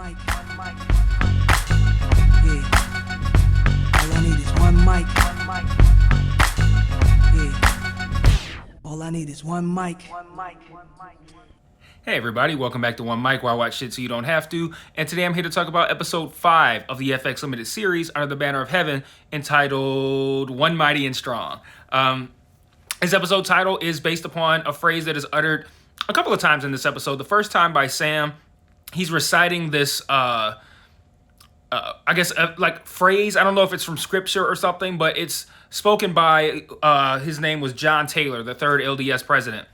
mic. Yeah. All I need is one mic. Yeah. All I need is one mic. Hey everybody, welcome back to One Mic, where I watch shit so you don't have to. And today I'm here to talk about episode 5 of the FX Limited series Under the Banner of Heaven, entitled One Mighty and Strong. This episode title is based upon a phrase that is uttered a couple of times in this episode. The first time by Sam. He's reciting this, like phrase. I don't know if it's from scripture or something, but it's spoken by, his name was John Taylor, the third LDS president.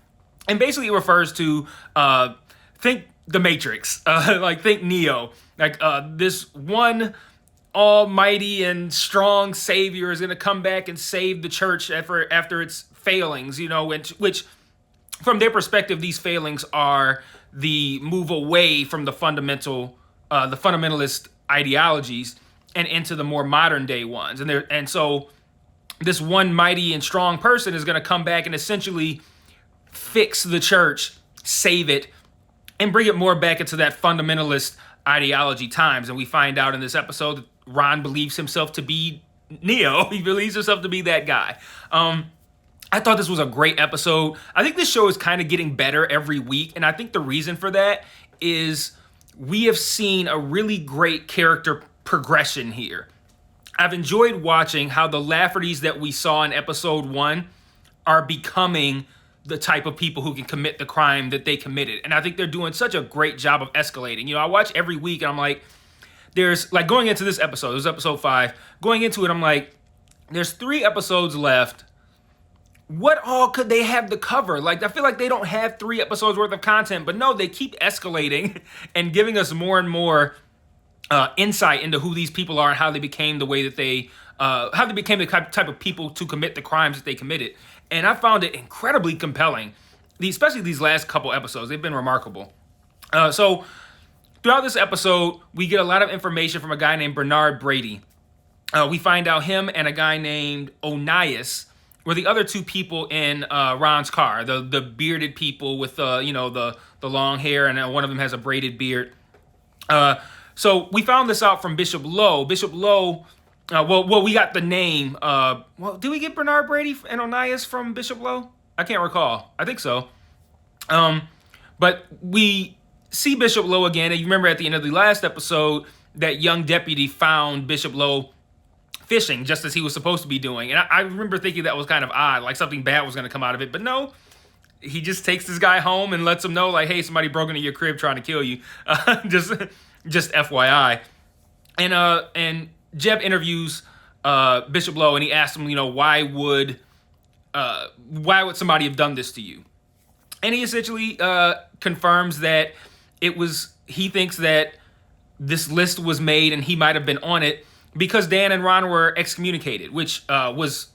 And basically it refers to, think the Matrix, think Neo. This one almighty and strong savior is going to come back and save the church after its failings, which from their perspective, these failings are the move away from the fundamentalist ideologies and into the more modern day ones. And so this one mighty and strong person is going to come back and essentially fix the church, save it, and bring it more back into that fundamentalist ideology times. And we find out in this episode that Ron believes himself to be Neo. He believes himself to be that guy. I thought this was a great episode. I think this show is kind of getting better every week. And I think the reason for that is we have seen a really great character progression here. I've enjoyed watching how the Laffertys that we saw in episode 1 are becoming the type of people who can commit the crime that they committed. And I think they're doing such a great job of escalating. I watch every week and I'm like, going into this episode, it was episode 5, going into it, I'm like, there's 3 episodes left. What all could they have to cover? I feel like they don't have 3 episodes worth of content, but no, they keep escalating and giving us more and more insight into who these people are and how they became the way that how they became the type of people to commit the crimes that they committed. And I found it incredibly compelling, especially these last couple episodes. They've been remarkable. So throughout this episode, we get a lot of information from a guy named Bernard Brady. We find out him and a guy named Onias were the other 2 people in Ron's car, the bearded people with the long hair, and one of them has a braided beard. So we found this out from Bishop Lowe. Bishop Lowe, we got the name. Did we get Bernard Brady and Onias from Bishop Lowe? I can't recall. I think so. But we see Bishop Lowe again, and you remember at the end of the last episode, that young deputy found Bishop Lowe fishing just as he was supposed to be doing. And I remember thinking that was kind of odd, like something bad was going to come out of it. But no, he just takes this guy home and lets him know, hey, somebody broke into your crib trying to kill you. Just FYI. And Jeb interviews Bishop Lowe, and he asks him, why would somebody have done this to you? And he essentially confirms that he thinks that this list was made and he might have been on it because Dan and Ron were excommunicated, which was,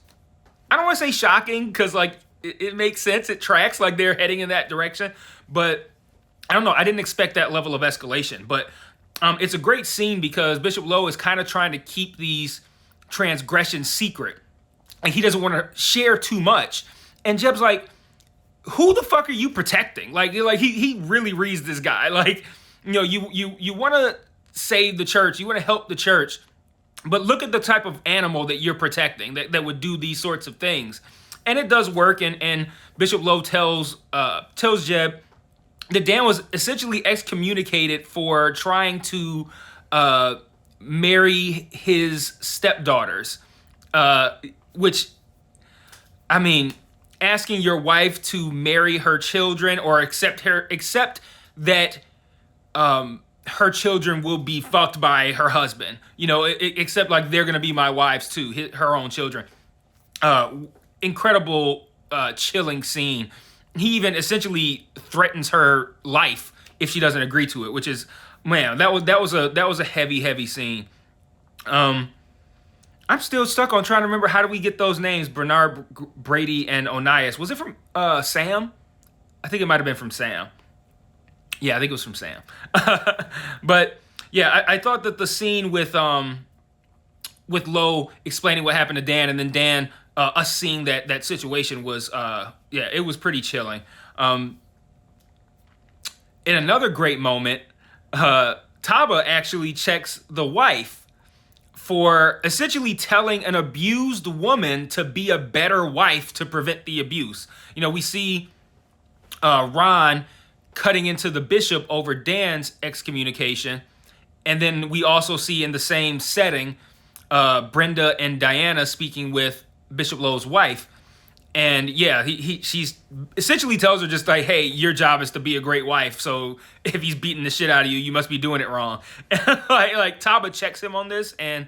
I don't want to say shocking, because it makes sense. It tracks, they're heading in that direction. But I don't know. I didn't expect that level of escalation. But it's a great scene because Bishop Lowe is kind of trying to keep these transgressions secret. And he doesn't want to share too much. And Jeb's like, who the fuck are you protecting? He really reads this guy. You want to save the church. You want to help the church. But look at the type of animal that you're protecting that would do these sorts of things. And it does work. And Bishop Lowe tells Jeb that Dan was essentially excommunicated for trying to marry his stepdaughters. Which, I mean, asking your wife to marry her children or accept that her children will be fucked by her husband, except they're going to be my wives too, her own children. Incredible, chilling scene. He even essentially threatens her life if she doesn't agree to it, which is, man, that was a heavy scene. I'm still stuck on trying to remember, how do we get those names, Bernard Brady and Onias? Was it from Sam? I think it might have been from Sam. Yeah, I think it was from Sam. But yeah, I thought that the scene with Lowe explaining what happened to Dan, and then Dan us seeing that situation was it was pretty chilling. In another great moment, Taba actually checks the wife for essentially telling an abused woman to be a better wife to prevent the abuse. We see Ron cutting into the bishop over Dan's excommunication. And then we also see in the same setting, Brenda and Diana speaking with Bishop Lowe's wife. And yeah, she's essentially tells her just like, hey, your job is to be a great wife. So if he's beating the shit out of you, you must be doing it wrong. And like Taba checks him on this. And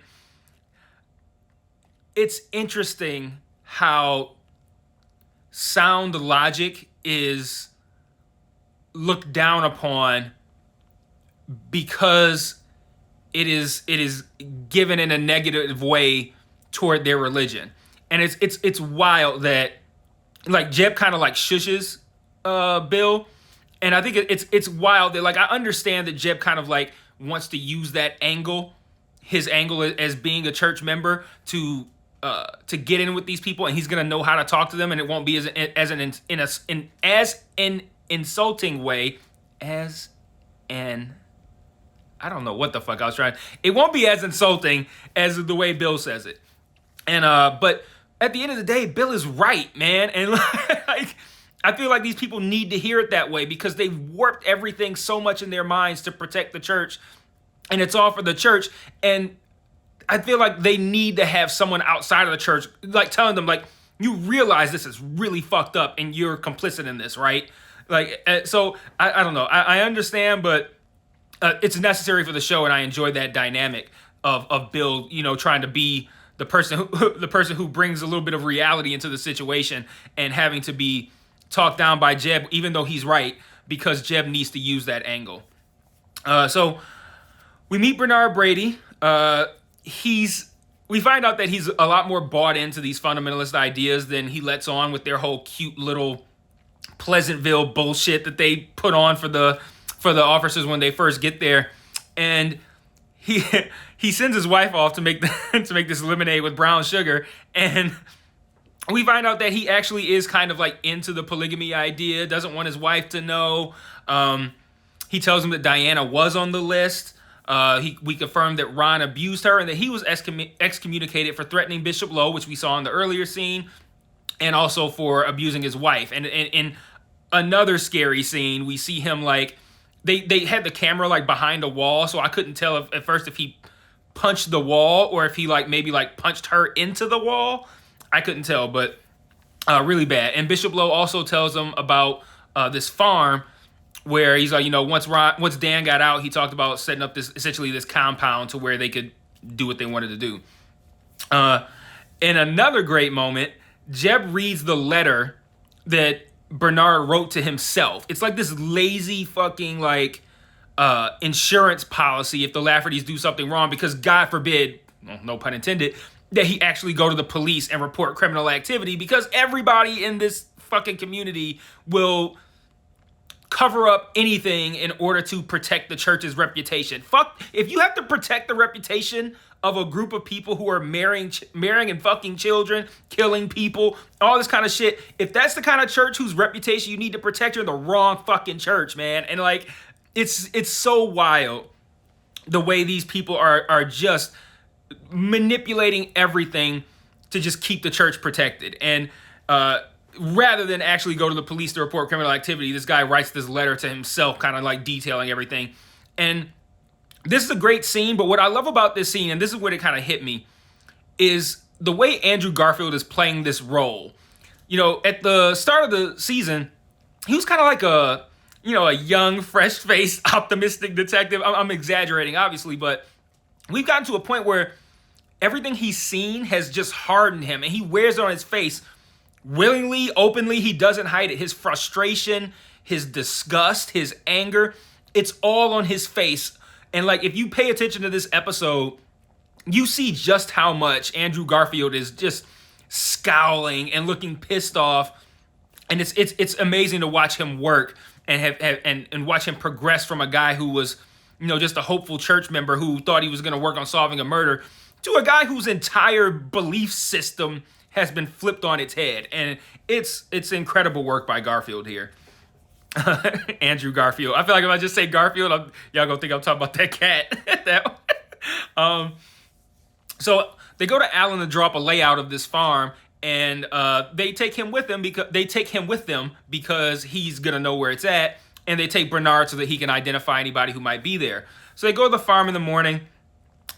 it's interesting how sound logic is looked down upon because it is given in a negative way toward their religion. And it's wild that like Jeb kind of like shushes Bill, and I think it's wild that like I understand that Jeb kind of like wants to use that angle, his angle as being a church member to get in with these people, and he's gonna know how to talk to them, and it won't be as an insulting way as an I don't know what the fuck I was trying. It won't be as insulting as the way Bill says it. And but at the end of the day, Bill is right, man. And like I feel like these people need to hear it that way because they've warped everything so much in their minds to protect the church, and it's all for the church. And I feel like they need to have someone outside of the church like telling them like, you realize this is really fucked up and you're complicit in this, right? Like so I don't know. I understand, but it's necessary for the show, and I enjoy that dynamic of Bill, trying to be the person who brings a little bit of reality into the situation and having to be talked down by Jeb, even though he's right, because Jeb needs to use that angle. So we meet Bernard Brady. We find out that he's a lot more bought into these fundamentalist ideas than he lets on with their whole cute little Pleasantville bullshit that they put on for the officers when they first get there. And he sends his wife off to make this lemonade with brown sugar, and we find out that he actually is kind of like into the polygamy idea, doesn't want his wife to know. He tells him that Diana was on the list. We confirmed that Ron abused her and that he was excommunicated for threatening Bishop Lowe, which we saw in the earlier scene, and also for abusing his wife. And in another scary scene, we see him like, they had the camera like behind a wall, so I couldn't tell at first if he punched the wall or if he like maybe like punched her into the wall. I couldn't tell, but really bad. And Bishop Lowe also tells them about this farm where he's like, once Dan got out, he talked about setting up this compound to where they could do what they wanted to do. In another great moment, Jeb reads the letter that Bernard wrote to himself. It's like this lazy fucking like insurance policy if the Laffertys do something wrong, because God forbid, no pun intended, that he actually go to the police and report criminal activity, because everybody in this fucking community will cover up anything in order to protect the church's reputation. Fuck, if you have to protect the reputation of a group of people who are marrying and fucking children, killing people, all this kind of shit, if that's the kind of church whose reputation you need to protect, you're in the wrong fucking church, man. And like, it's so wild the way these people are just manipulating everything to just keep the church protected. And rather than actually go to the police to report criminal activity, this guy writes this letter to himself, kind of like detailing everything. And this is a great scene, but what I love about this scene, and this is what it kind of hit me, is the way Andrew Garfield is playing this role. At the start of the season, he was kind of like a young, fresh-faced, optimistic detective. I'm exaggerating, obviously, but we've gotten to a point where everything he's seen has just hardened him, and he wears it on his face willingly, openly. He doesn't hide it. His frustration, his disgust, his anger, it's all on his face. And like, if you pay attention to this episode, you see just how much Andrew Garfield is just scowling and looking pissed off. And it's amazing to watch him work and watch him progress from a guy who was, just a hopeful church member who thought he was going to work on solving a murder, to a guy whose entire belief system has been flipped on its head. And it's incredible work by Garfield here. Andrew Garfield. I feel like if I just say Garfield, y'all gonna think I'm talking about that cat. So they go to Alan to drop a layout of this farm, and they take him with them because he's gonna know where it's at, and they take Bernard so that he can identify anybody who might be there. So they go to the farm in the morning.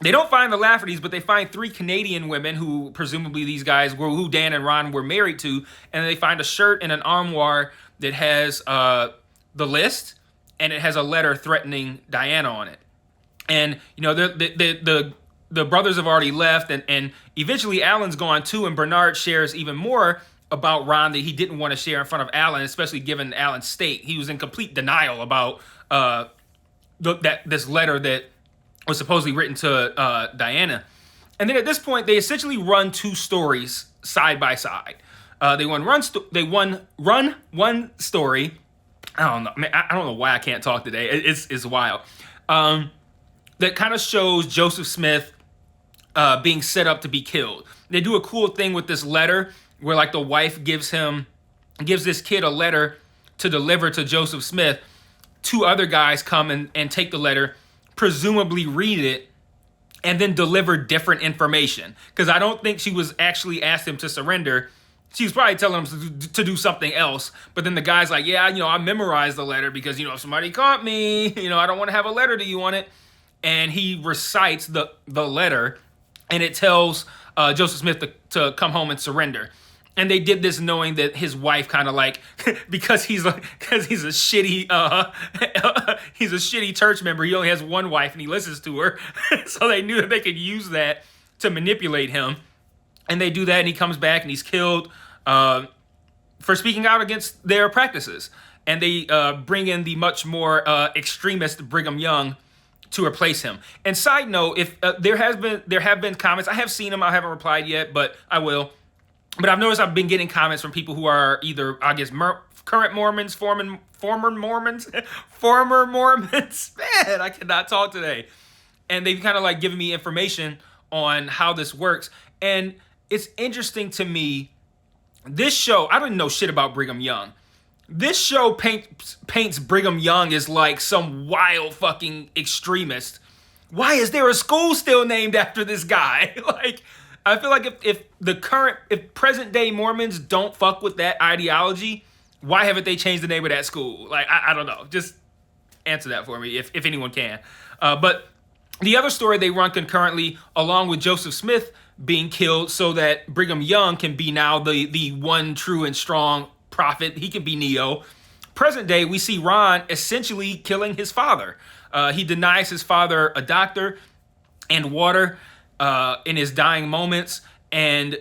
They don't find the Laffertys, but they find 3 Canadian women who presumably these guys were who Dan and Ron were married to, and they find a shirt and an armoire that has the list, and it has a letter threatening Diana on it. And the brothers have already left, and eventually Alan's gone too, and Bernard shares even more about Ron that he didn't want to share in front of Alan, especially given Alan's state. He was in complete denial about this letter that was supposedly written to Diana. And then at this point, they essentially run 2 stories side by side. They run one story. I don't know. Man, I don't know why I can't talk today. It's wild. That kind of shows Joseph Smith being set up to be killed. They do a cool thing with this letter where like the wife gives this kid a letter to deliver to Joseph Smith. 2 other guys come and take the letter, presumably read it, and then deliver different information. Because I don't think she was actually asked him to surrender. She was probably telling him to do something else. But then the guy's like, yeah, I memorized the letter because, if somebody caught me, I don't want to have a letter to you on it. And he recites the letter, and it tells Joseph Smith to come home and surrender. And they did this knowing that his wife kind of like, because he's a shitty church member. He only has one wife and he listens to her. So they knew that they could use that to manipulate him. And they do that, and he comes back and he's killed for speaking out against their practices. And they bring in the much more extremist Brigham Young to replace him. And side note, if there have been comments, I have seen them, I haven't replied yet, but I will. But I've noticed I've been getting comments from people who are either, I guess, current Mormons, former Mormons. Man, I cannot talk today. And they've kind of like given me information on how this works. And it's interesting to me, this show, I didn't know shit about Brigham Young. This show paints Brigham Young as like some wild fucking extremist. Why is there a school still named after this guy? Like, I feel like if present day Mormons don't fuck with that ideology, why haven't they changed the name of that school? Like, I don't know. Just answer that for me if anyone can. But the other story they run concurrently, along with Joseph Smith being killed, so that Brigham Young can be now the one true and strong prophet. He can be Neo. Present day, we see Ron essentially killing his father. He denies his father a doctor and water in his dying moments. And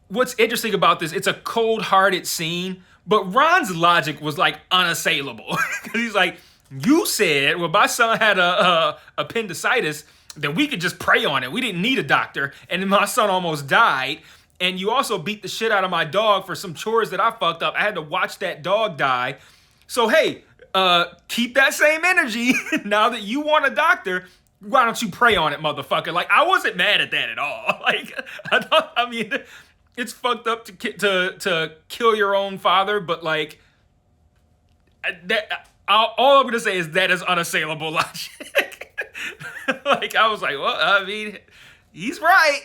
what's interesting about this, it's a cold-hearted scene, but Ron's logic was like unassailable. Because he's like, you said, well, my son had a appendicitis, that we could just pray on it. We didn't need a doctor. And then my son almost died. And you also beat the shit out of my dog for some chores that I fucked up. I had to watch that dog die. So, hey, keep that same energy. Now that you want a doctor, why don't you pray on it, motherfucker? Like, I wasn't mad at that at all. Like, I mean, it's fucked up to kill your own father, but like, that all I'm gonna say is that is unassailable logic. Like, I was like, well, I mean, he's right.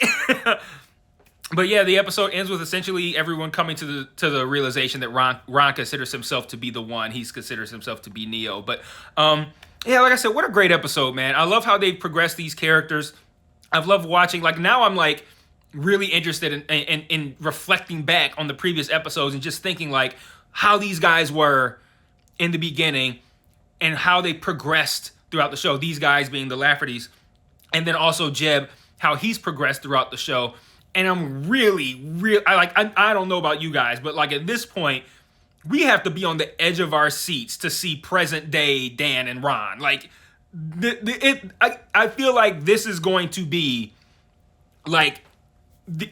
But yeah, the episode ends with essentially everyone coming to the realization that Ron considers himself to be the one. He considers himself to be Neo. But yeah, like I said, what a great episode, man. I love how they've progressed these characters. I've loved watching. Like, now I'm like really interested in reflecting back on the previous episodes and just thinking like how these guys were in the beginning and how they progressed throughout the show. These guys being the Laffertys, and then also Jeb, how he's progressed throughout the show. And I'm really, I don't know about you guys, but like at this point, we have to be on the edge of our seats to see present day Dan and Ron. Like, I feel like this is going to be like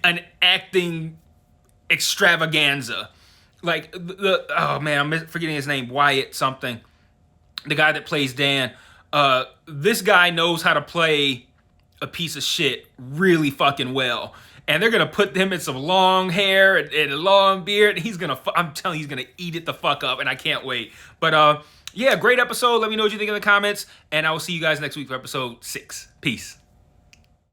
an acting extravaganza. Like oh man, I'm forgetting his name, Wyatt something. The guy that plays Dan. This guy knows how to play a piece of shit really fucking well. and they're gonna put him in some long hair and a long beard. And I'm telling you, he's gonna eat it the fuck up, and I can't wait. But yeah, great episode. Let me know what you think in the comments, and I will see you guys next week for episode 6. Peace.